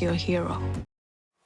your hero.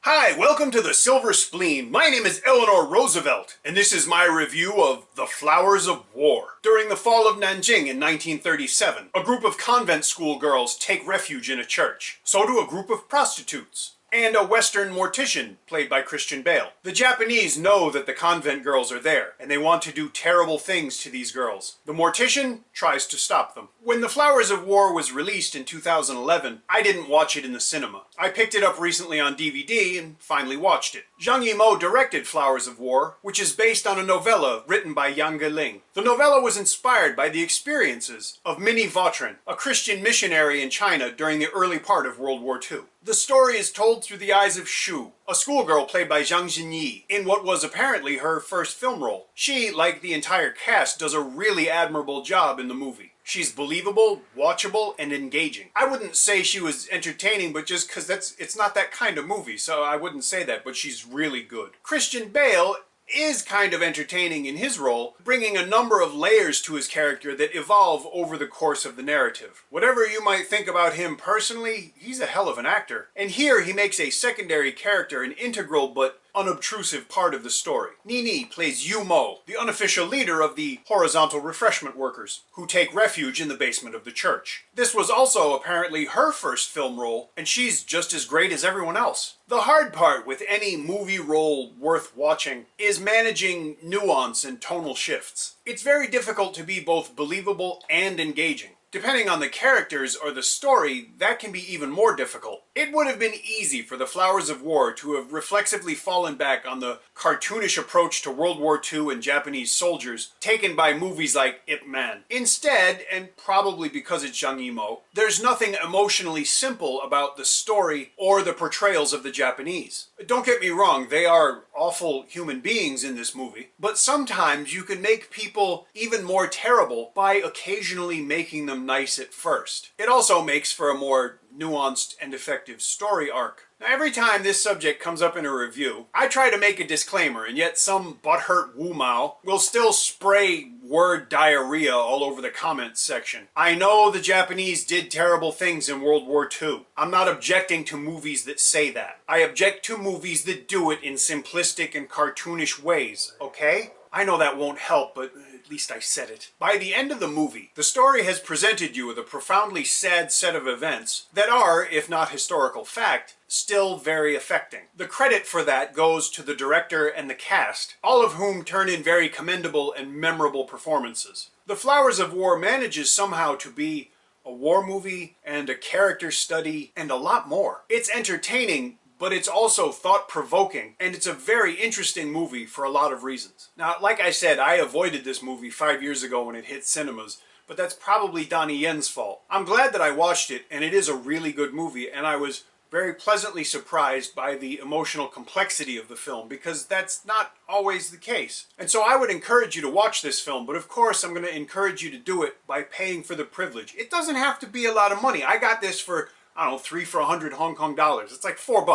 Hi, welcome to the Silver Spleen. My name is Eleanor Roosevelt, and this is my review of The Flowers of War. During the fall of Nanjing in 1937, a group of convent school girls take refuge in a church. So do a group of prostitutes. And a Western mortician, played by Christian Bale. The Japanese know that the convent girls are there, and they want to do terrible things to these girls. The mortician tries to stop them. When The Flowers of War was released in 2011, I didn't watch it in the cinema. I picked it up recently on DVD and finally watched it. Zhang Yimou directed Flowers of War, which is based on a novella written by Yang Geling. The novella was inspired by the experiences of Minnie Vautrin, a Christian missionary in China during the early part of World War II. The story is told through the eyes of Shu, a schoolgirl played by Zhang Jinyi, in what was apparently her first film role. She, like the entire cast, does a really admirable job in the movie. She's believable, watchable, and engaging. I wouldn't say she was entertaining, but just because it's not that kind of movie, so I wouldn't say that, but she's really good. Christian Bale is kind of entertaining in his role, bringing a number of layers to his character that evolve over the course of the narrative. Whatever you might think about him personally, he's a hell of an actor. And here he makes a secondary character an integral but unobtrusive part of the story. Nini plays Yu Mo, the unofficial leader of the horizontal refreshment workers, who take refuge in the basement of the church. This was also apparently her first film role, and she's just as great as everyone else. The hard part with any movie role worth watching is managing nuance and tonal shifts. It's very difficult to be both believable and engaging. Depending on the characters or the story, that can be even more difficult. It would have been easy for The Flowers of War to have reflexively fallen back on the cartoonish approach to World War II and Japanese soldiers taken by movies like Ip Man. Instead, and probably because it's Zhang Yimou, there's nothing emotionally simple about the story or the portrayals of the Japanese. Don't get me wrong, they are awful human beings in this movie, but sometimes you can make people even more terrible by occasionally making them nice at first. It also makes for a more nuanced and effective story arc. Now, every time this subject comes up in a review, I try to make a disclaimer, and yet some butthurt Wu-Mao will still spray word diarrhea all over the comments section. I know the Japanese did terrible things in World War II. I'm not objecting to movies that say that. I object to movies that do it in simplistic and cartoonish ways, okay? I know that won't help, but at least I said it. By the end of the movie, the story has presented you with a profoundly sad set of events that are, if not historical fact, still very affecting. The credit for that goes to the director and the cast, all of whom turn in very commendable and memorable performances. The Flowers of War manages somehow to be a war movie and a character study and a lot more. It's entertaining, but it's also thought-provoking, and it's a very interesting movie for a lot of reasons. Now, like I said, I avoided this movie 5 years ago when it hit cinemas, but that's probably Donnie Yen's fault. I'm glad that I watched it, and it is a really good movie, and I was very pleasantly surprised by the emotional complexity of the film, because that's not always the case. And so I would encourage you to watch this film, but of course I'm going to encourage you to do it by paying for the privilege. It doesn't have to be a lot of money. I got this for, I don't know, 3 for 100 Hong Kong dollars. It's like $4.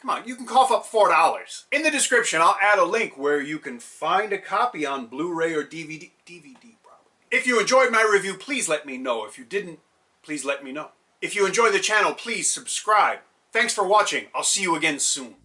Come on, you can cough up $4. In the description, I'll add a link where you can find a copy on Blu-ray or DVD. Probably. If you enjoyed my review, please let me know. If you didn't, please let me know. If you enjoy the channel, please subscribe. Thanks for watching. I'll see you again soon.